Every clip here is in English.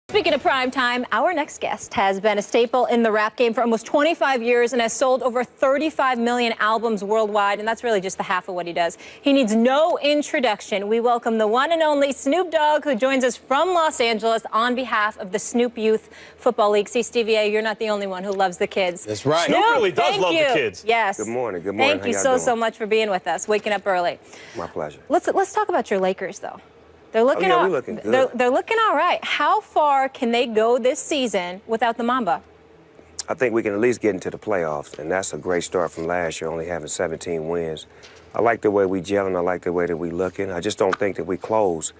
Speaking of prime time, our next guest has been a staple in the rap game for almost 25 years and has sold over 35 million albums worldwide, and that's really just the half of what he does. He needs no introduction. We welcome the one and only Snoop Dogg, who joins us from Los Angeles on behalf of the Snoop Youth Football League. See, Stevie A, you're not the only one who loves the kids. That's right. Snoop really does love the kids. Yes. Good morning. Good morning. Thank you so much for being with us, waking up early. My pleasure. Let's talk about your Lakers, though. They're looking, we're looking good. They're looking all right. How far can they go this season without the Mamba? I think we can at least get into the playoffs, and that's a great start from last year, only having 17 wins. I like the way we gelling. I like the way that we looking. I just don't think that we close.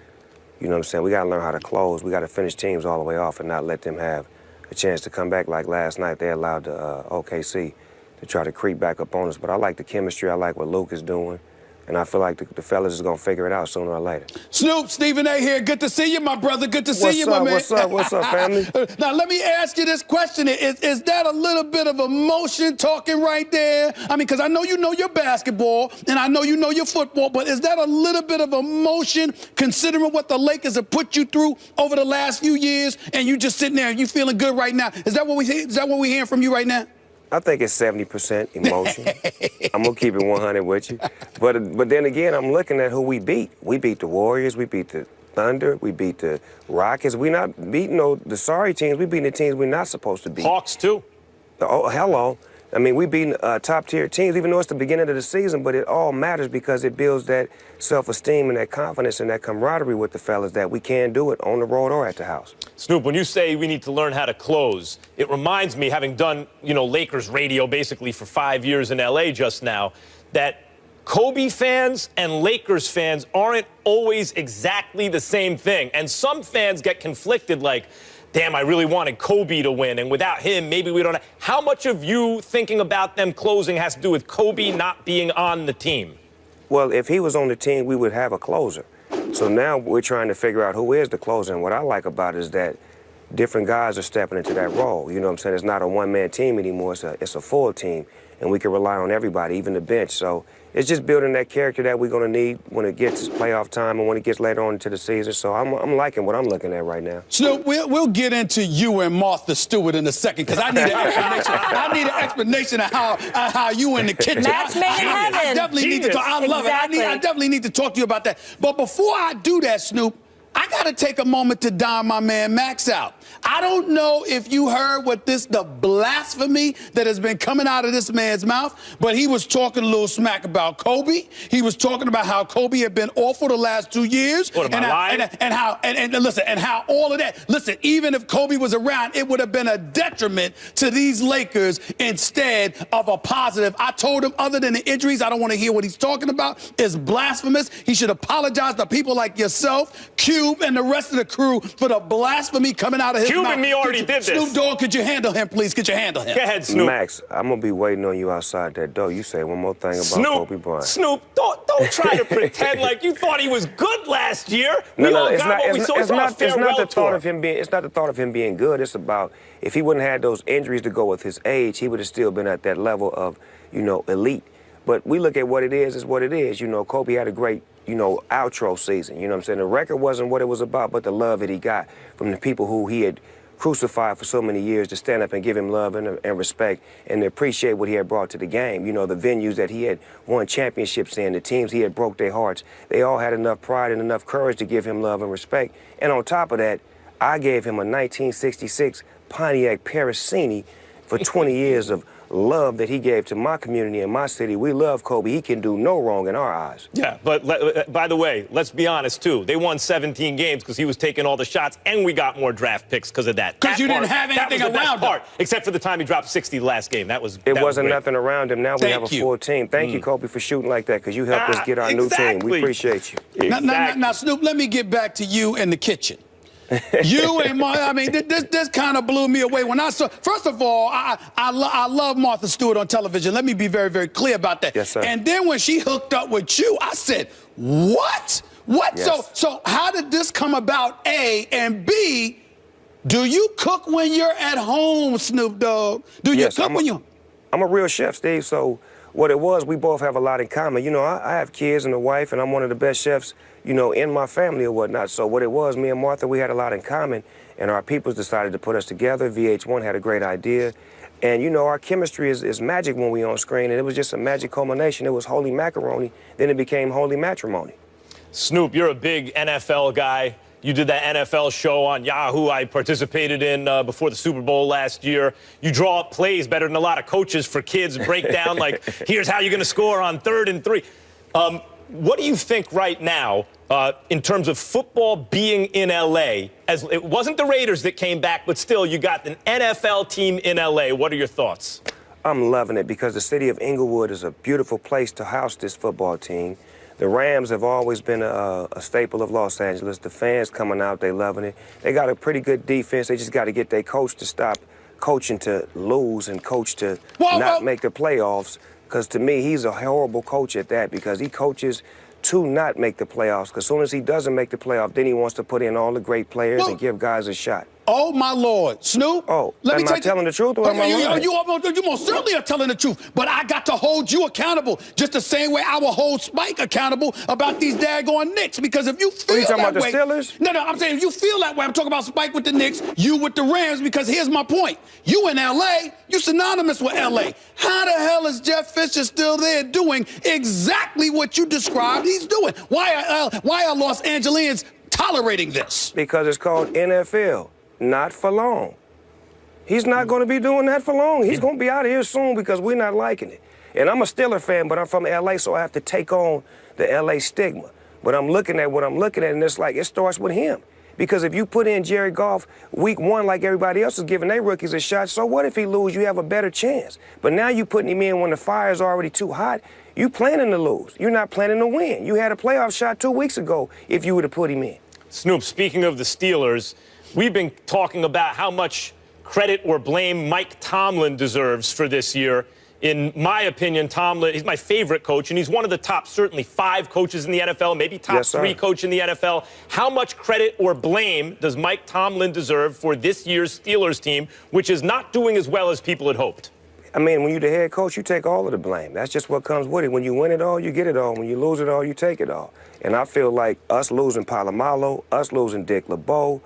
You know what I'm saying? We got to learn how to close. We got to finish teams all the way off and not let them have a chance to come back like last night. They allowed the OKC to try to creep back up on us. But I like the chemistry. I like what Luke is doing. And I feel like the fellas is going to figure it out sooner or later. Snoop, Stephen A. here. Good to see you, my brother. Good to see you, my man. What's up, family? Now, let me ask you this question. Is that a little bit of emotion talking right there? I mean, because I know you know your basketball, and I know you know your football, but is that a little bit of emotion considering what the Lakers have put you through over the last few years, and you just sitting there and you feeling good right now? Is that what we hearing from you right now? I think it's 70% emotion. I'm going to keep it 100 with you. But then again, I'm looking at who we beat. We beat the Warriors. We beat the Thunder. We beat the Rockets. We're not beating the sorry teams. We beating the teams we're not supposed to beat. Hawks, too. Oh, hello. I mean, we beating top-tier teams, even though it's the beginning of the season, but it all matters because it builds that self-esteem and that confidence and that camaraderie with the fellas that we can do it on the road or at the house. Snoop, when you say we need to learn how to close, it reminds me, having done, Lakers radio basically for 5 years in L.A. just now, that Kobe fans and Lakers fans aren't always exactly the same thing. And some fans get conflicted like, damn, I really wanted Kobe to win, and without him, maybe we don't have. How much of you thinking about them closing has to do with Kobe not being on the team? Well, if he was on the team, we would have a closer. So now we're trying to figure out who is the closer, and what I like about it is that different guys are stepping into that role. You know what I'm saying? It's not a one-man team anymore. It's a full team, and we can rely on everybody, even the bench. So it's just building that character that we're going to need when it gets playoff time and when it gets later on into the season. So I'm liking what I'm looking at right now. Snoop, we'll get into you and Martha Stewart in a second because I need an explanation. I need an explanation of how you in the kitchen. Match made in heaven. I definitely need to talk. I love it. I definitely need to talk to you about that. But before I do that, Snoop, I got to take a moment to dime my man Max out. I don't know if you heard the blasphemy that has been coming out of this man's mouth, but he was talking a little smack about Kobe. He was talking about how Kobe had been awful the last 2 years. What, am I lying? And how all of that. Listen, even if Kobe was around, it would have been a detriment to these Lakers instead of a positive. I told him, other than the injuries, I don't want to hear what he's talking about. It's blasphemous. He should apologize to people like yourself, Cube, and the rest of the crew for the blasphemy coming out of his mouth. Cube and me already did this. Snoop Dogg, could you handle him, please? Could you handle him? Go ahead, Snoop. Max, I'm going to be waiting on you outside that door. You say one more thing about Kobe Bryant. Snoop, don't try to pretend like you thought he was good last year. It's not the thought of him being good. It's about if he wouldn't have had those injuries to go with his age, he would have still been at that level of, elite. But we look at what it is what it is. Kobe had a great, outro season. You know what I'm saying? The record wasn't what it was about, but the love that he got from the people who he had crucified for so many years to stand up and give him love and respect and to appreciate what he had brought to the game. The venues that he had won championships in, the teams he had broke their hearts, they all had enough pride and enough courage to give him love and respect. And on top of that, I gave him a 1966 Pontiac Parasini for 20 years of love that he gave to my community and my city. We love Kobe. He can do no wrong in our eyes. Yeah, but by the way, let's be honest, too. They won 17 games because he was taking all the shots, and we got more draft picks because of that. Because you didn't have anything around him. Except for the time he dropped 60 the last game. It wasn't nothing around him. Now we have a full team. Thank you, Kobe, for shooting like that because you helped us get our new team. We appreciate you. Now, Snoop, let me get back to you in the kitchen. You and this kind of blew me away when I saw. First of all, I love Martha Stewart on television. Let me be very, very clear about that. Yes, sir. And then when she hooked up with you, I said, what? What? Yes. So how did this come about? A, and B, do you cook when you're at home, Snoop Dogg? Do you cook when you? I'm a real chef, Steve. So what it was, we both have a lot in common. I have kids and a wife, and I'm one of the best chefs, in my family or whatnot. So what it was, me and Martha, we had a lot in common. and our peoples decided to put us together. VH1 had a great idea. And, you know, our chemistry is magic when we on screen, and it was just a magic culmination. It was holy macaroni, then it became holy matrimony. Snoop, you're a big NFL guy. You did that NFL show on Yahoo I participated in before the Super Bowl last year. You draw up plays better than a lot of coaches for kids, break down, like, here's how you're going to score on 3rd and 3. What do you think right now in terms of football being in L.A.? As it wasn't the Raiders that came back, but still, you got an NFL team in L.A. What are your thoughts? I'm loving it because the city of Inglewood is a beautiful place to house this football team. The Rams have always been a staple of Los Angeles. The fans coming out, they loving it. They got a pretty good defense. They just got to get their coach to stop coaching to lose and coach to not make the playoffs. Because to me, he's a horrible coach at that because he coaches to not make the playoffs. Because as soon as he doesn't make the playoff, then he wants to put in all the great players and give guys a shot. Oh, my Lord. Snoop? Oh, am I telling the truth or am I lying? You most certainly are telling the truth, but I got to hold you accountable just the same way I will hold Spike accountable about these daggone Knicks, because if you feel Are you talking that about way, the Steelers? No, I'm saying if you feel that way, I'm talking about Spike with the Knicks, you with the Rams, because here's my point. You in L.A., you synonymous with L.A. How the hell is Jeff Fisher still there doing exactly what you described he's doing? Why are Los Angeles tolerating this? Because it's called NFL. Not for long. He's not going to be doing that for long. He's going to be out of here soon because we're not liking it. And I'm a Steeler fan, but I'm from L.A., so I have to take on the L.A. stigma. But I'm looking at what I'm looking at, and it's like it starts with him. Because if you put in Jared Goff week 1 like everybody else is giving their rookies a shot, so what if he lose? You have a better chance. But now you putting him in when the fire's already too hot. You planning to lose. You're not planning to win. You had a playoff shot 2 weeks ago if you would have put him in. Snoop, speaking of the Steelers, we've been talking about how much credit or blame Mike Tomlin deserves for this year. In my opinion, Tomlin, he's my favorite coach, and he's one of the top, certainly 5 coaches in the NFL, maybe top 3 coach in the NFL. How much credit or blame does Mike Tomlin deserve for this year's Steelers team, which is not doing as well as people had hoped? I mean, when you're the head coach, you take all of the blame. That's just what comes with it. When you win it all, you get it all. When you lose it all, you take it all. And I feel like us losing Palomalo, us losing Dick LeBeau,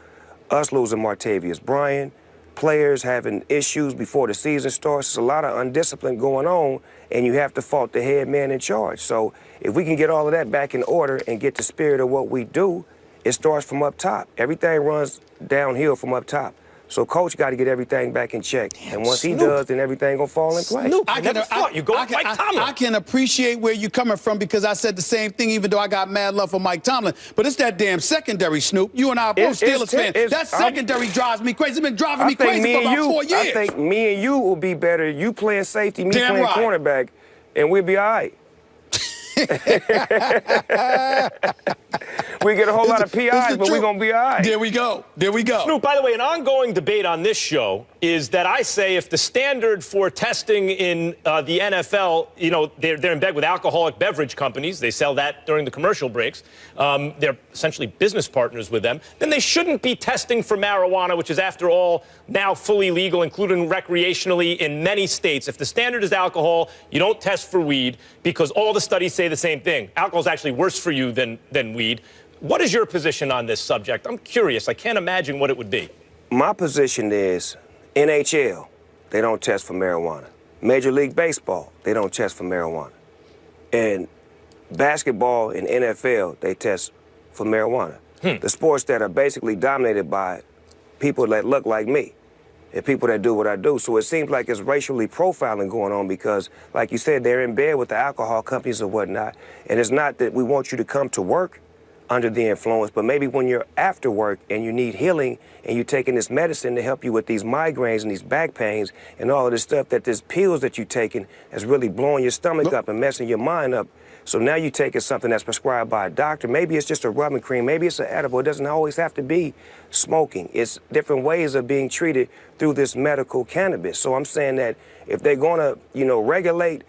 us losing Martavius Bryant, players having issues before the season starts. There's a lot of undiscipline going on, and you have to fault the head man in charge. So if we can get all of that back in order and get the spirit of what we do, it starts from up top. Everything runs downhill from up top. So coach got to get everything back in check. Damn, and once Snoop. he does, then everything going to fall in place. Snoop, I can appreciate where you're coming from because I said the same thing, even though I got mad love for Mike Tomlin. But it's that damn secondary, Snoop. You and I are both Steelers fans. That secondary drives me crazy. It's been driving me crazy for about 4 years. I think me and you will be better. You playing safety, me playing cornerback, and we'll be all right. We get a whole lot of PIs, but we're going to be all right. There we go. There we go. Snoop, by the way, an ongoing debate on this show is that I say if the standard for testing in the NFL, you know, they're in bed with alcoholic beverage companies. They sell that during the commercial breaks. They're essentially business partners with them. Then they shouldn't be testing for marijuana, which is, after all, now fully legal, including recreationally in many states. If the standard is alcohol, you don't test for weed because all the studies say the same thing. Alcohol is actually worse for you than weed. What is your position on this subject? I'm curious. I can't imagine what it would be. My position is NHL, they don't test for marijuana. Major League Baseball, they don't test for marijuana. And basketball and NFL, they test for marijuana. The sports that are basically dominated by people that look like me and people that do what I do. So it seems like it's racially profiling going on because, like you said, they're in bed with the alcohol companies or whatnot. And it's not that we want you to come to work under the influence, but maybe when you're after work and you need healing and you're taking this medicine to help you with these migraines and these back pains and all of this stuff, that there's pills that you're taking that's really blowing your stomach up and messing your mind up. So now you're taking something that's prescribed by a doctor. Maybe it's just a rubbing cream. Maybe it's an edible. It doesn't always have to be smoking. It's different ways of being treated through this medical cannabis. So I'm saying that if they're going to, you know, regulate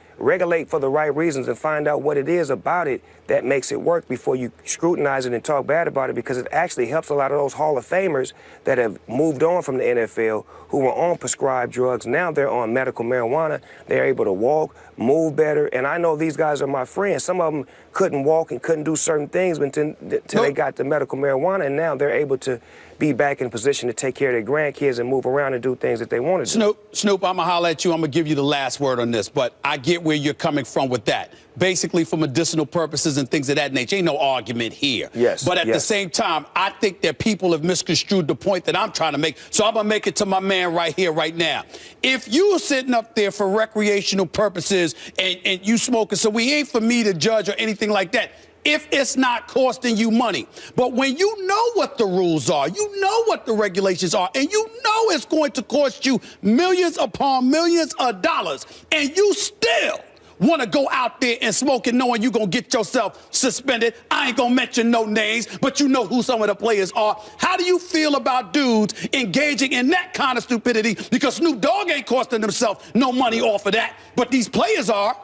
for the right reasons and find out what it is about it that makes it work before you scrutinize it and talk bad about it, because it actually helps a lot of those Hall of Famers that have moved on from the NFL who were on prescribed drugs. Now they're on medical marijuana. They're able to walk, move better. And I know these guys are my friends. Some of them couldn't walk and couldn't do certain things until they got the medical marijuana, and now they're able to be back in position to take care of their grandkids and move around and do things that they want to do. Snoop, I'm going to holler at you. I'm going to give you the last word on this, but I get where you're coming from with that. Basically for medicinal purposes and things of that nature. Ain't no argument here. Yes. But at the same time, I think that people have misconstrued the point that I'm trying to make. So I'm going to make it to my man right here, right now. If you are sitting up there for recreational purposes and you smoking, so we ain't for me to judge or anything like that, if it's not costing you money. But when you know what the rules are, you know what the regulations are, and you know it's going to cost you millions upon millions of dollars, and you still want to go out there and smoke it knowing you're going to get yourself suspended. I ain't going to mention no names, but you know who some of the players are. How do you feel about dudes engaging in that kind of stupidity? Because Snoop Dogg ain't costing himself no money off of that, but these players are.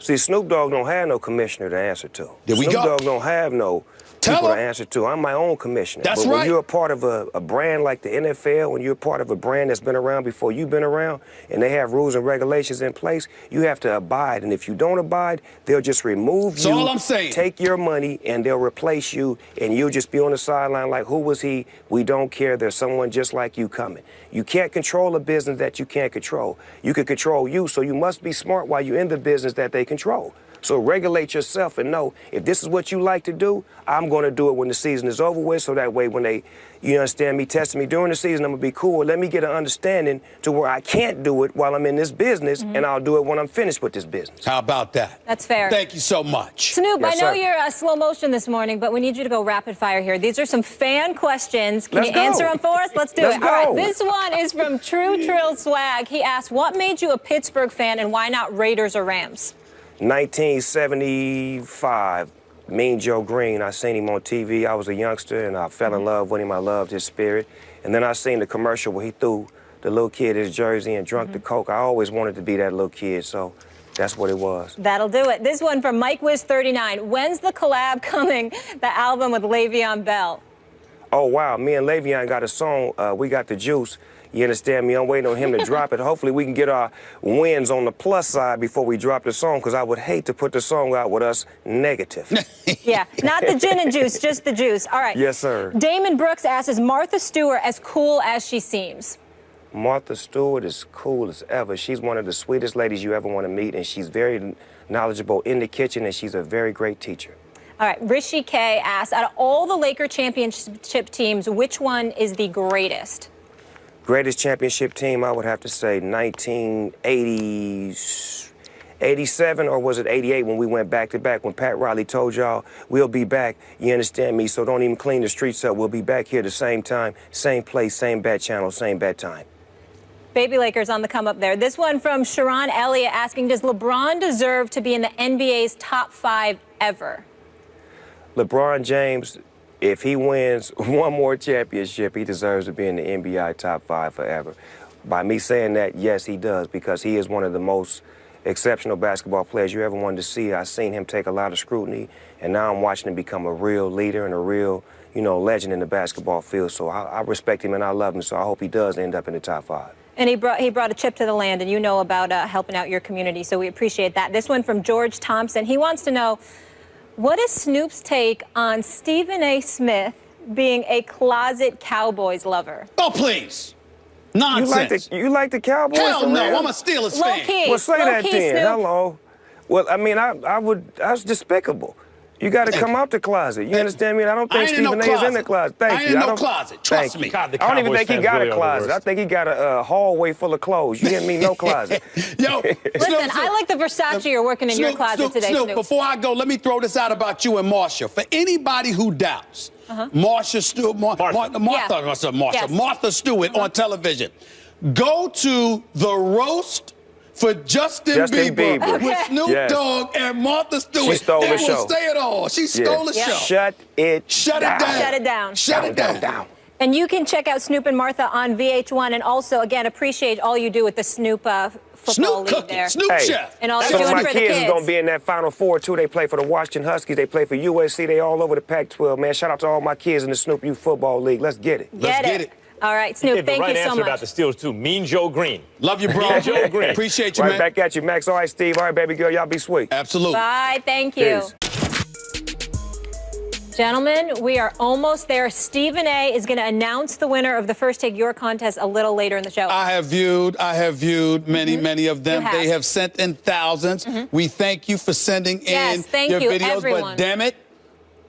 See, Snoop Dogg don't have no commissioner to answer to. There we go. Snoop Dogg don't have no people to answer to. I'm my own commissioner. That's but right. When you're a part of a brand like the NFL, when you're a part of a brand that's been around before you've been around, and they have rules and regulations in place, you have to abide. And if you don't abide, they'll just remove you. That's all I'm saying. Take your money, and they'll replace you, and you'll just be on the sideline like, who was he? We don't care. There's someone just like you coming. You can't control a business that you can't control. You can control you, so you must be smart while you're in the business that they control. So regulate yourself and know if this is what you like to do, I'm going to do it when the season is over with, so that way when they, you understand me, testing me during the season, I'm going to be cool. Let me get an understanding to where I can't do it while I'm in this business, and I'll do it when I'm finished with this business. How about that? That's fair. Thank you so much. Snoop, Yes, I know sir. you're slow motion this morning, but we need you to go rapid fire here. These are some fan questions. Can Let's you go. answer them for us? Let's do Let's it. All right, go. this one is from True Trill Swag. He asked, what made you a Pittsburgh fan and why not Raiders or Rams? 1975, Mean Joe Green. I seen him on TV. I was a youngster, and I fell in love with him. I loved his spirit. And then I seen the commercial where he threw the little kid his jersey and drunk the Coke. I always wanted to be that little kid, so that's what it was. That'll do it. This one from Mike Wiz 39. When's the collab coming, the album with Le'Veon Bell? Oh, wow. Me and Le'Veon got a song. We got the juice. You understand me? I'm waiting on him to drop it. Hopefully we can get our wins on the plus side before we drop the song, because I would hate to put the song out with us negative. Yeah, not the gin and juice, just the juice. All right. Yes, sir. Damon Brooks asks, is Martha Stewart as cool as she seems? Martha Stewart is cool as ever. She's one of the sweetest ladies you ever want to meet, and she's very knowledgeable in the kitchen, and she's a very great teacher. All right, Rishi K asks, out of all the Laker championship teams, which one is the greatest? Greatest championship team, I would have to say 1987, or was it 88 when we went back-to-back, when Pat Riley told y'all, we'll be back, you understand me, so don't even clean the streets up. We'll be back here the same time, same place, same bat channel, same bat time. Baby Lakers on the come up there. This one from Sharon Elliott asking, does LeBron deserve to be in the NBA's top 5 ever? LeBron James, if he wins one more championship, he deserves to be in the NBA top 5 forever. By me saying that, yes, he does, because he is one of the most exceptional basketball players you ever wanted to see. I've seen him take a lot of scrutiny, and now I'm watching him become a real leader and a real, legend in the basketball field. So I respect him and I love him, so I hope he does end up in the top 5. And he brought a chip to the land, and you know about helping out your community, so we appreciate that. This one from George Thompson. He wants to know, what is Snoop's take on Stephen A. Smith being a closet Cowboys lover? Oh, please. Nonsense. You like the Cowboys? Hell no, I'm a Steelers fan. Low-key. Well, say that Low-key, then. Snoop. Hello. Well, I mean, that's despicable. You got to come out the closet. You understand me? I don't think Stephen A. is in the closet. Thank you. I ain't in no closet. Trust me. God, the I don't even Cowboys think he fans got really a are the closet. worst. I think he got a hallway full of clothes. You hear me? No closet. Yo, Listen, I like the Versace you're working in your closet today, Snoop. Before I go, let me throw this out about you and Marcia. For anybody who doubts, Marcia Stewart, Martha Stewart on television, go to the roast for Justin Bieber with Snoop Dogg and Martha Stewart. She stole the show. Will say it all. She stole the show. Shut it down. Shut it down. Shut it down. And you can check out Snoop and Martha on VH1, and also, again, appreciate all you do with the Snoop football league cooking, there. Snoop chef. And all Some you're of doing my for the kids kids. is going to be in that Final Four, too. They play for the Washington Huskies. They play for USC. They all over the Pac-12, man. Shout out to all my kids in the Snoop U football league. Let's get it. Let's get it. All right, He Snoop, gave the thank right you so answer much. about the Steelers, too. Mean Joe Green. Love you, bro. Mean Joe Green. Appreciate you, Right man. back at you, Max. All right, Steve. All right, baby girl. Y'all be sweet. Absolutely. Bye, thank you. Peace. Gentlemen, we are almost there. Stephen A. is going to announce the winner of the First Take Your contest a little later in the show. I have viewed many of them. They have sent in thousands. We thank you for sending in your videos. Everyone. But damn it,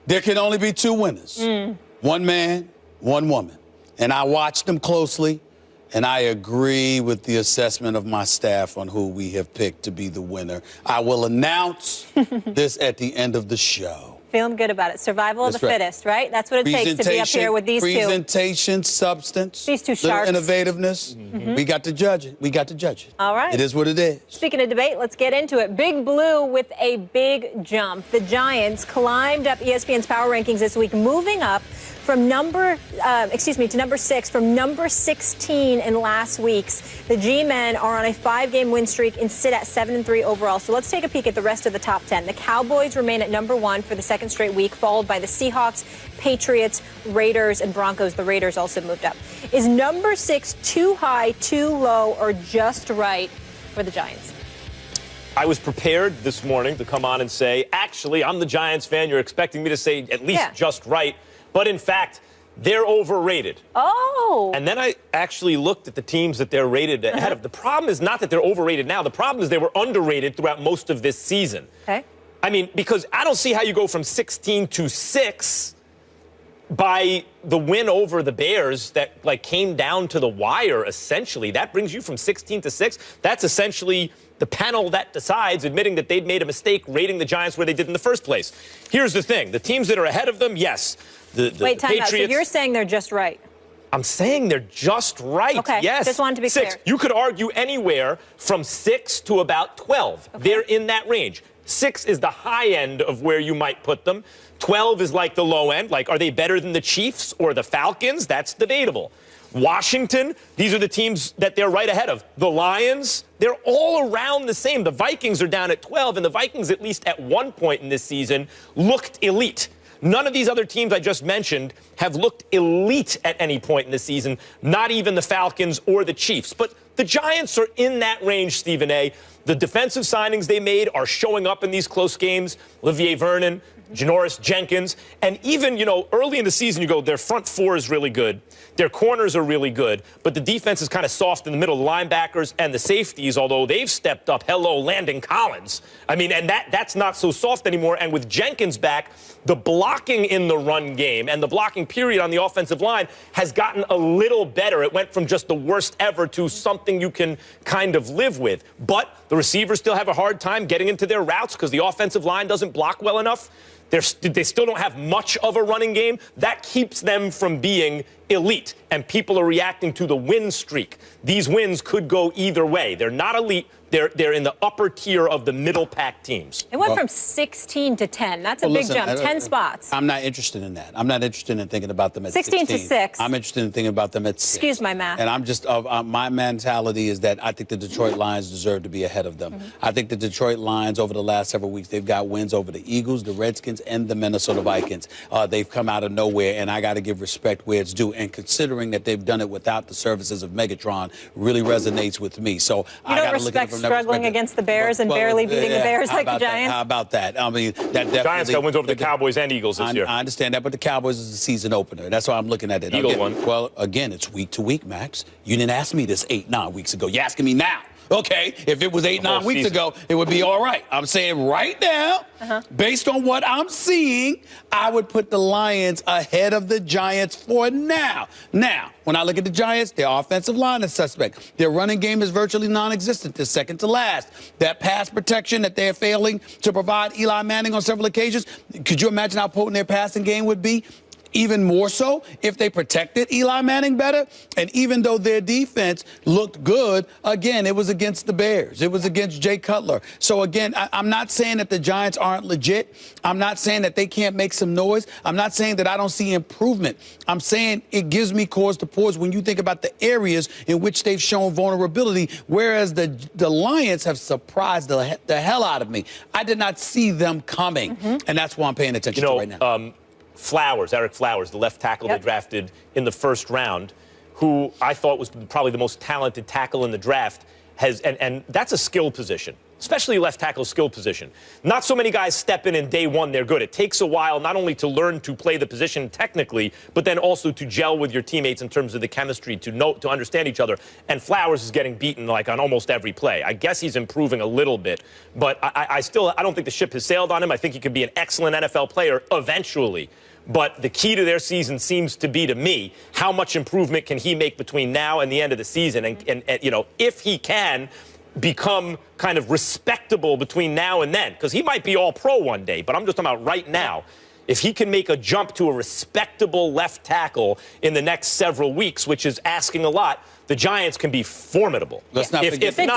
there can only be two winners. One man, one woman. And I watched them closely, and I agree with the assessment of my staff on who we have picked to be the winner. I will announce this at the end of the show. Feeling good about it. Survival of the fittest, right? That's what it takes to be up here with these two. Presentation, substance. These two sharks. Innovativeness. We got to judge it. We got to judge it. All right. It is what it is. Speaking of debate, let's get into it. Big Blue with a big jump. The Giants climbed up ESPN's power rankings this week, moving up from number 6 from number 16 in last week's. The G-men are on a 5-game win streak and sit at 7-3 overall. So let's take a peek at the rest of the top 10. The Cowboys remain at number 1 for the second straight week, followed by the Seahawks, Patriots, Raiders, and Broncos. The Raiders also moved up. Is number 6 too high, too low, or just right for the Giants? I was prepared this morning to come on and say, actually, I'm the Giants fan. You're expecting me to say at least just right. But in fact, they're overrated. Oh. And then I actually looked at the teams that they're rated ahead of. The problem is not that they're overrated now. The problem is they were underrated throughout most of this season. Okay. I mean, because I don't see how you go from 16 to 6 by the win over the Bears that, like, came down to the wire, essentially. That brings you from 16 to 6. That's essentially the panel that decides, admitting that they'd made a mistake rating the Giants where they did in the first place. Here's the thing. The teams that are ahead of them, yes. Wait, time out. So you're saying they're just right? I'm saying they're just right. Okay. Yes. Just wanted to be 6. clear. You could argue anywhere from 6 to about 12. Okay. They're in that range. 6 is the high end of where you might put them. 12 is like the low end. Like, are they better than the Chiefs or the Falcons? That's debatable. Washington, these are the teams that they're right ahead of. The Lions, they're all around the same. The Vikings are down at 12, and the Vikings, at least at one point in this season, looked elite. None of these other teams I just mentioned have looked elite at any point in the season, not even the Falcons or the Chiefs. But the Giants are in that range, Stephen A. The defensive signings they made are showing up in these close games. Olivier Vernon, Janoris Jenkins, and even, early in the season, you go, their front four is really good. Their corners are really good, but the defense is kind of soft in the middle. The linebackers and the safeties, although they've stepped up. Hello, Landon Collins. I mean, and that's not so soft anymore. And with Jenkins back, the blocking in the run game and the blocking period on the offensive line has gotten a little better. It went from just the worst ever to something you can kind of live with. But the receivers still have a hard time getting into their routes because the offensive line doesn't block well enough. They still don't have much of a running game. That keeps them from being elite, and people are reacting to the win streak. These wins could go either way. They're not elite. They're in the upper tier of the middle pack teams. It went from 16 to 10. That's a big jump. 10 spots. I'm not interested in that. I'm not interested in thinking about them at 16 to 6. I'm interested in thinking about them at 6. Excuse my math. And I'm just my mentality is that I think the Detroit Lions deserve to be ahead of them. I think the Detroit Lions over the last several weeks, they've got wins over the Eagles, the Redskins, and the Minnesota Vikings. They've come out of nowhere, and I got to give respect where it's due. And considering that they've done it without the services of Megatron, really resonates with me. So I got to look at it from that struggling against the Bears and barely beating the Bears like the Giants. How about that? I mean, that definitely. Giants got wins over the Cowboys and Eagles this year. I understand that, but the Cowboys is the season opener. That's why I'm looking at it. Eagle won. Well, again, it's week to week, Max. You didn't ask me this 8-9 weeks ago. You're asking me now. Okay, if it was 8-9 weeks ago, it would be all right. I'm saying right now, based on what I'm seeing, I would put the Lions ahead of the Giants for now. Now, when I look at the Giants, their offensive line is suspect. Their running game is virtually non-existent. They're second to last. That pass protection that they're failing to provide Eli Manning on several occasions, could you imagine how potent their passing game would be? Even more so if they protected Eli Manning better. And even though their defense looked good, again, it was against the Bears. It was against Jay Cutler. So, again, I'm not saying that the Giants aren't legit. I'm not saying that they can't make some noise. I'm not saying that I don't see improvement. I'm saying it gives me cause to pause when you think about the areas in which they've shown vulnerability, whereas the Lions have surprised the hell out of me. I did not see them coming, and that's why I'm paying attention to right now. Eric Flowers, the left tackle they drafted in the first round, who I thought was probably the most talented tackle in the draft, and that's a skill position. especially left tackle skill position. Not so many guys step in and day one they're good. It takes a while not only to learn to play the position technically, but then also to gel with your teammates in terms of the chemistry, to understand each other. And Flowers is getting beaten like on almost every play. I guess he's improving a little bit, but I don't think the ship has sailed on him. I think he could be an excellent NFL player eventually. But the key to their season seems to be, to me, how much improvement can he make between now and the end of the season? And you know, if he can become kind of respectable between now and then, because he might be all pro one day, but I'm just talking about right now. If he can make a jump to a respectable left tackle in the next several weeks, which is asking a lot, the Giants can be formidable. Let's not forget. The defense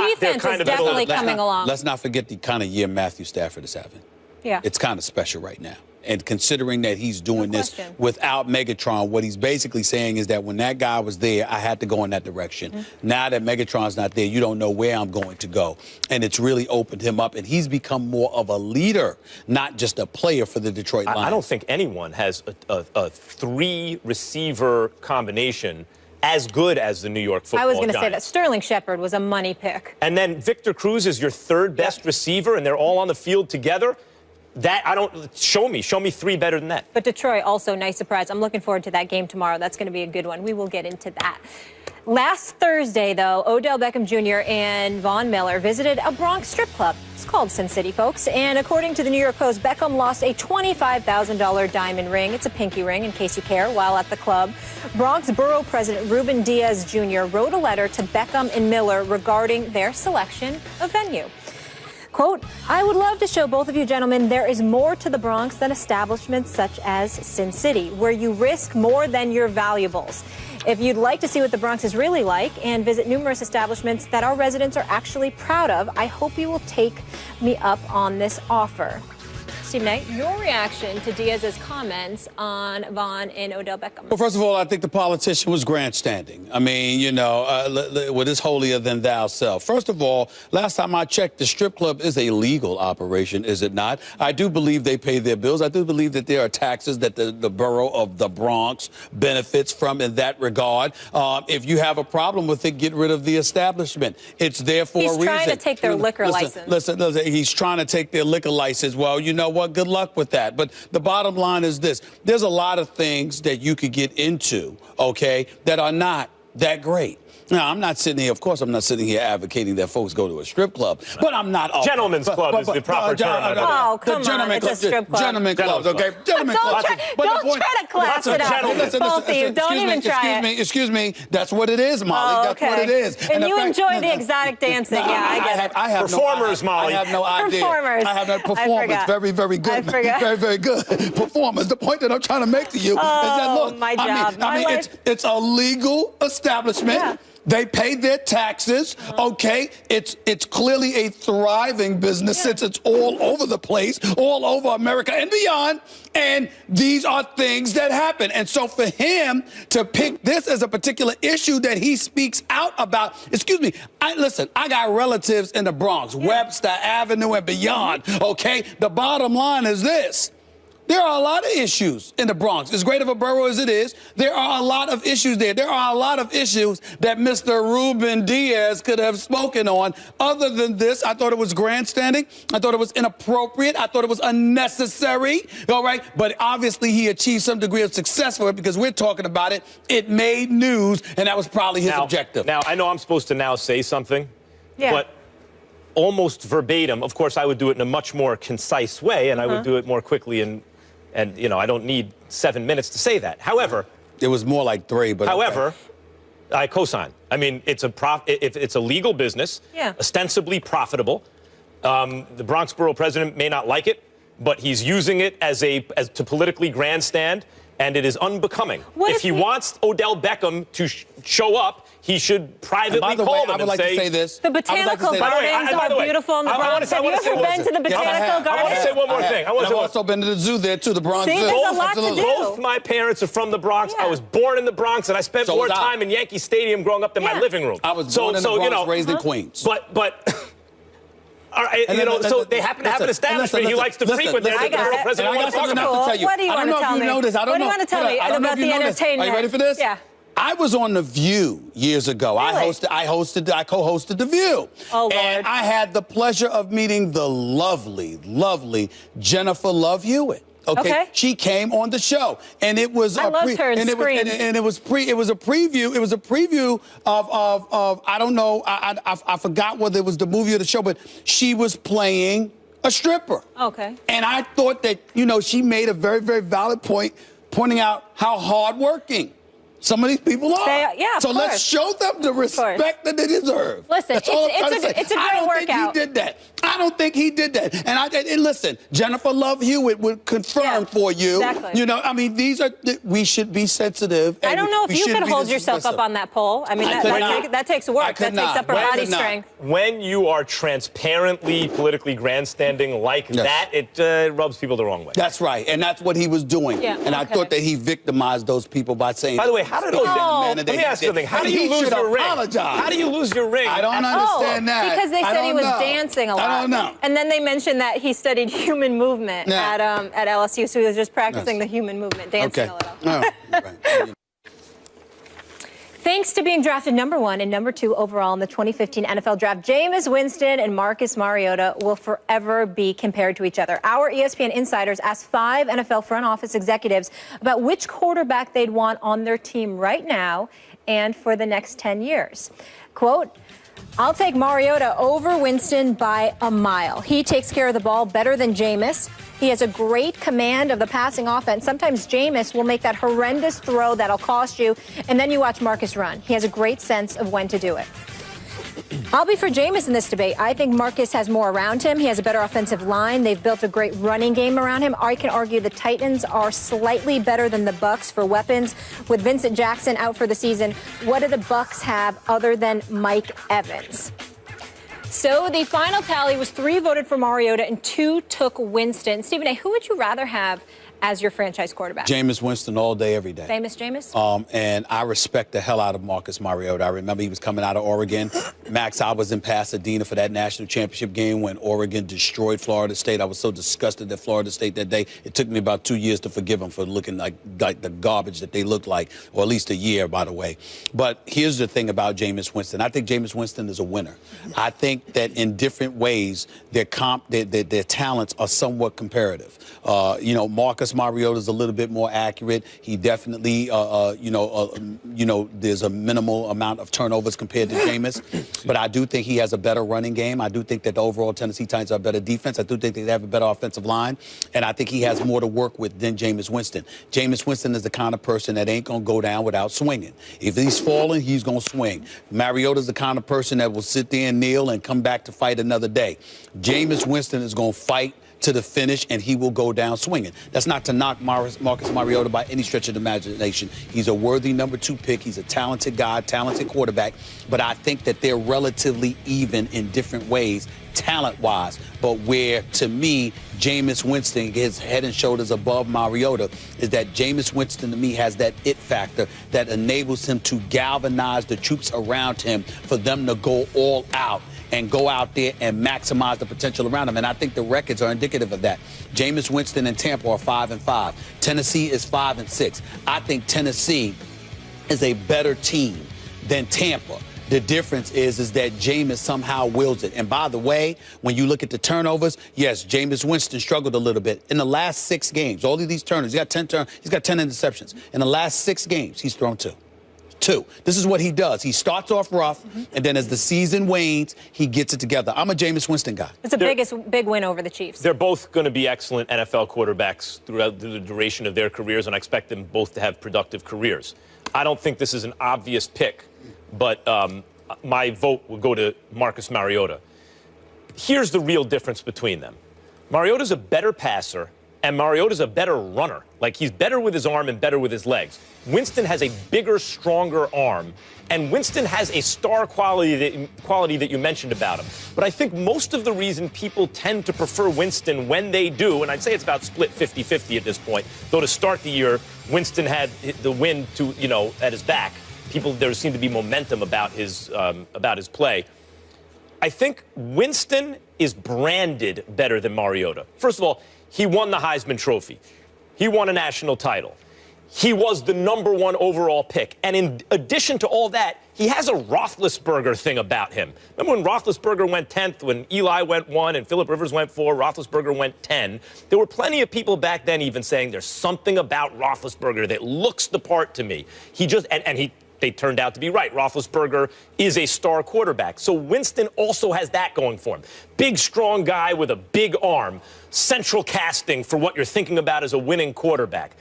is definitely coming along. Let's not forget the kind of year Matthew Stafford is having. Yeah. It's kind of special right now. And considering that he's doing this without Megatron, what he's basically saying is that when that guy was there, I had to go in that direction. Now that Megatron's not there, you don't know where I'm going to go. And it's really opened him up. And he's become more of a leader, not just a player for the Detroit Lions. I don't think anyone has a three-receiver combination as good as the New York Football Giants. I was going to say that Sterling Shepard was a money pick. And then Victor Cruz is your third best receiver, and they're all on the field together. Show me three better than that. But Detroit, also nice surprise. I'm looking forward to that game tomorrow. That's going to be a good one. We will get into that. Last Thursday, though, Odell Beckham Jr. and Von Miller visited a Bronx strip club. It's called Sin City, folks. And according to the New York Post, Beckham lost a $25,000 diamond ring. It's a pinky ring, in case you care, while at the club. Bronx Borough President Ruben Diaz Jr. wrote a letter to Beckham and Miller regarding their selection of venue. Quote, I would love to show both of you gentlemen there is more to the Bronx than establishments such as Sin City, where you risk more than your valuables. If you'd like to see what the Bronx is really like and visit numerous establishments that our residents are actually proud of, I hope you will take me up on this offer. Steve Knight, your reaction to Diaz's comments on Von and Odell Beckham? Well, first of all, I think the politician was grandstanding. I mean, you know, with his holier than thou self. First of all, last time I checked, the strip club is a legal operation, is it not? I do believe they pay their bills. I do believe that there are taxes that the borough of the Bronx benefits from in that regard. If you have a problem with it, get rid of the establishment. It's there for a reason. He's trying to take their liquor license. Listen, he's trying to take their liquor license. Well, you know what? Good luck with that. But the bottom line is this. There's a lot of things that you could get into, okay, that are not that great. Now, I'm not sitting here, of course, I'm not sitting here advocating that folks go to a strip club, but I'm not. Gentleman's club is the proper term. Oh, come on, it's a strip club. Gentlemen clubs, okay? Gentlemen clubs. Don't try to class it up. Both of you, don't even try it. Excuse me, that's what it is, Molly. That's what it is. And you enjoy the exotic dancing. Yeah, I get it. I have performers, Molly. I have no idea. Performers. I have no performance. Very, very good. Very, very good performance. The point that I'm trying to make to you is that, look, my job. I mean, it's a legal establishment. Yeah. They pay their taxes, okay? It's clearly a thriving business since it's all over the place, all over America and beyond. And these are things that happen. And so for him to pick this as a particular issue that he speaks out about, excuse me, listen, I got relatives in the Bronx, Webster Avenue and beyond, okay? The bottom line is this. There are a lot of issues in the Bronx. As great of a borough as it is, there are a lot of issues there. There are a lot of issues that Mr. Ruben Diaz could have spoken on. Other than this, I thought it was grandstanding. I thought it was inappropriate. I thought it was unnecessary. All right. But obviously, he achieved some degree of success for it because we're talking about it. It made news, and that was probably his objective. Now, I know I'm supposed to now say something, yeah. But almost verbatim, of course, I would do it in a much more concise way, and I would do it more quickly and, you know, I don't need 7 minutes to say that. However... It was more like 3, but... However, okay. I co-sign. I mean, it's a legal business, ostensibly profitable. The Bronx Borough President may not like it, but he's using it as to politically grandstand, and it is unbecoming. If he wants Odell Beckham to show up, he should privately call them and say... I would like to say this. The botanical gardens are beautiful in the Bronx. Have you ever been to the botanical gardens? I want to say one more thing. I've also been to the zoo there, too, the Bronx Zoo. See, there's a lot to do. Both my parents are from the Bronx. Yeah. I was born in the Bronx, and I spent more time in Yankee Stadium growing up than my living room. I was born in the Bronx, raised in Queens. But all right, you know, so they happen to have an establishment he likes to frequent there. I got it. I got something else to tell you. What do you want to tell me? I don't know if you know this. I don't know. What do you want to tell me about the entertainment? Are you ready for this? Yeah. I was on The View years ago. Really? I co-hosted The View. Oh, Lord. And I had the pleasure of meeting the lovely, lovely Jennifer Love Hewitt. Okay. She came on the show, and it was I loved her and Scream. It was a preview. It was a preview of I don't know. I forgot whether it was the movie or the show, but she was playing a stripper. Okay. And I thought that, you know, she made a very, very valid point, pointing out how hardworking some of these people are. Yeah, so let's show them the respect that they deserve. Listen, it's a great workout. I don't think he did that. And listen, Jennifer Love Hewitt would confirm for you. Exactly. You know, I mean, we should be sensitive. I don't know if you could hold yourself up on that pole. I mean, that takes work. That takes upper body strength. When you are transparently politically grandstanding like that, it rubs people the wrong way. That's right. And that's what he was doing. Yeah, and I thought that he victimized those people by saying, by the way, let me ask you something. How do you lose your ring? How do you lose your ring? I don't understand that. Because they said he was dancing a lot. I don't know. And then they mentioned that he studied human movement at LSU, so he was just practicing the human movement, dancing a little. Right. Thanks to being drafted #1 and #2 overall in the 2015 NFL Draft, Jameis Winston and Marcus Mariota will forever be compared to each other. Our ESPN insiders asked 5 NFL front office executives about which quarterback they'd want on their team right now and for the next 10 years. Quote, "I'll take Mariota over Winston by a mile. He takes care of the ball better than Jameis. He has a great command of the passing offense. Sometimes Jameis will make that horrendous throw that'll cost you, and then you watch Marcus run. He has a great sense of when to do it." I'll be for Jameis in this debate. I think Marcus has more around him. He has a better offensive line. They've built a great running game around him. I can argue the Titans are slightly better than the Bucs for weapons. With Vincent Jackson out for the season, what do the Bucs have other than Mike Evans? So the final tally was 3 voted for Mariota and 2 took Winston. Stephen A., who would you rather have as your franchise quarterback? Jameis Winston all day, every day. Famous Jameis? And I respect the hell out of Marcus Mariota. I remember he was coming out of Oregon. Max, I was in Pasadena for that national championship game when Oregon destroyed Florida State. I was so disgusted at Florida State that day. It took me about 2 years to forgive them for looking like the garbage that they looked like, or at least a year, by the way. But here's the thing about Jameis Winston. I think Jameis Winston is a winner. I think that in different ways, their talents are somewhat comparative. You know, Marcus Mariota is a little bit more accurate. He definitely, there's a minimal amount of turnovers compared to Jameis. But I do think he has a better running game. I do think that the overall Tennessee Titans are a better defense. I do think they have a better offensive line. And I think he has more to work with than Jameis Winston. Jameis Winston is the kind of person that ain't going to go down without swinging. If he's falling, he's going to swing. Mariota's the kind of person that will sit there and kneel and come back to fight another day. Jameis Winston is going to fight to the finish, and he will go down swinging. That's not to knock Marcus Mariota by any stretch of the imagination. He's a worthy #2 pick. He's a talented guy, talented quarterback. But I think that they're relatively even in different ways, talent-wise. But where, to me, Jameis Winston is head and shoulders above Mariota is that Jameis Winston, to me, has that it factor that enables him to galvanize the troops around him for them to go all out and go out there and maximize the potential around him. And I think the records are indicative of that. Jameis Winston and Tampa are 5-5. Tennessee is 5-6. I think Tennessee is a better team than Tampa. The difference is that Jameis somehow wills it. And by the way, when you look at the turnovers, yes, Jameis Winston struggled a little bit. In the last 6 games, all of these turnovers, he's got 10 interceptions. In the last 6 games, he's thrown 2. This is what he does. He starts off rough, and then as the season wanes, he gets it together. I'm a Jameis Winston guy. It's the big win over the Chiefs. They're both going to be excellent NFL quarterbacks throughout the duration of their careers, and I expect them both to have productive careers. I don't think this is an obvious pick, but my vote will go to Marcus Mariota. Here's the real difference between them. Mariota's a better passer, and Mariota's a better runner. Like, he's better with his arm and better with his legs. Winston has a bigger, stronger arm, and Winston has a star quality that you mentioned about him. But I think most of the reason people tend to prefer Winston when they do, and I'd say it's about split 50-50 at this point, though to start the year, Winston had the wind at his back. There seemed to be momentum about his play. I think Winston is branded better than Mariota. First of all, he won the Heisman Trophy. He won a national title. he was the #1 overall pick. And in addition to all that, he has a Roethlisberger thing about him. Remember when Roethlisberger went 10th, when Eli went 1 and Phillip Rivers went 4, Roethlisberger went 10? There were plenty of people back then even saying there's something about Roethlisberger that looks the part to me. He just, they turned out to be right. Roethlisberger is a star quarterback. So Winston also has that going for him. Big, strong guy with a big arm. Central casting for what you're thinking about as a winning quarterback.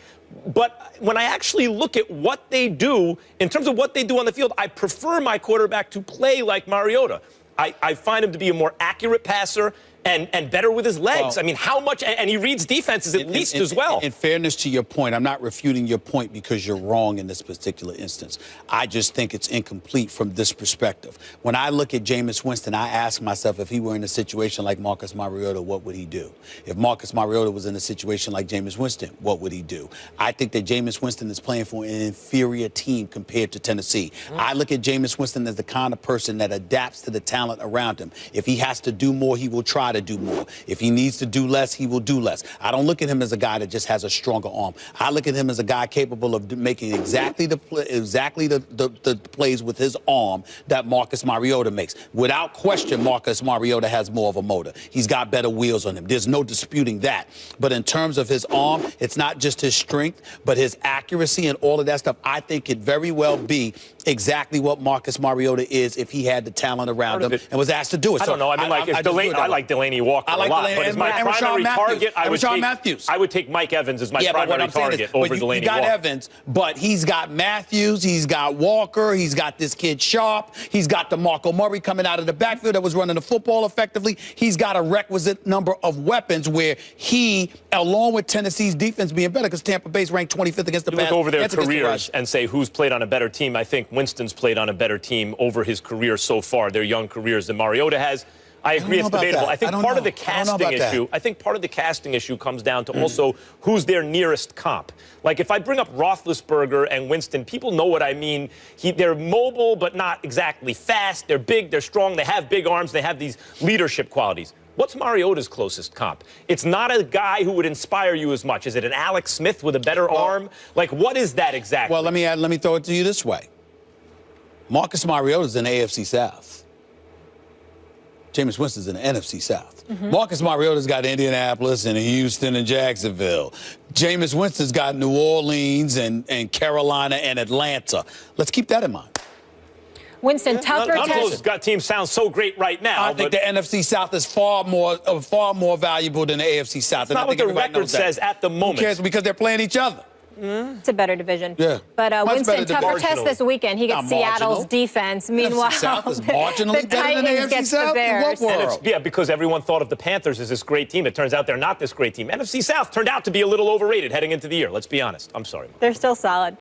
But when I actually look at what they do, in terms of what they do on the field, I prefer my quarterback to play like Mariota. I find him to be a more accurate passer and better with his legs. Well, I mean, how much? And he reads defenses at least as well. In fairness to your point, I'm not refuting your point because you're wrong in this particular instance. I just think it's incomplete from this perspective. When I look at Jameis Winston, I ask myself, if he were in a situation like Marcus Mariota, what would he do? If Marcus Mariota was in a situation like Jameis Winston, what would he do? I think that Jameis Winston is playing for an inferior team compared to Tennessee. I look at Jameis Winston as the kind of person that adapts to the talent around him. If he has to do more, he will try to do more. If he needs to do less, he will do less. I don't look at him as a guy that just has a stronger arm. I look at him as a guy capable of making exactly the plays with his arm that Marcus Mariota makes. Without question, Marcus Mariota has more of a motor. He's got better wheels on him. There's no disputing that. But in terms of his arm, it's not just his strength, but his accuracy and all of that stuff. I think could very well be exactly what Marcus Mariota is if he had the talent around him and was asked to do it. I don't know. I mean, I like Delaney Walker a lot, but as my primary target, I would take Mike Evans as my primary target over Delaney Walker. You got Evans, but he's got Matthews, he's got Walker, he's got this kid Sharp, he's got DeMarco Murray coming out of the backfield that was running the football effectively. He's got a requisite number of weapons where he, along with Tennessee's defense being better, because Tampa Bay's ranked 25th against the pass. Look over their careers and say who's played on a better team. I think Winston's played on a better team over his career so far, their young careers, than Mariota has. I agree it's debatable. I think part of the casting issue comes down to also who's their nearest comp. Like if I bring up Roethlisberger and Winston, people know what I mean. They're mobile, but not exactly fast. They're big, they're strong, they have big arms, they have these leadership qualities. What's Mariota's closest comp? It's not a guy who would inspire you as much. Is it an Alex Smith with a better arm? Like, what is that exactly? Well, let me throw it to you this way. Marcus Mariota's in the AFC South. Jameis Winston's in the NFC South. Marcus Mariota's got Indianapolis and Houston and Jacksonville. Jameis Winston's got New Orleans and Carolina and Atlanta. Let's keep that in mind. Winston, tougher None of those teams sound so great right now. I think the NFC South is far more valuable than the AFC South. That's not what the record says at the moment. Who cares? Because they're playing each other. It's a better division. Yeah. But Winston, tougher test this weekend. He gets Seattle's defense. Meanwhile, NFC South is marginally the better than the Titans AFC gets South? the Bears. In what world? Yeah, because everyone thought of the Panthers as this great team. It turns out they're not this great team. NFC South turned out to be a little overrated heading into the year. Let's be honest. I'm sorry. They're still solid.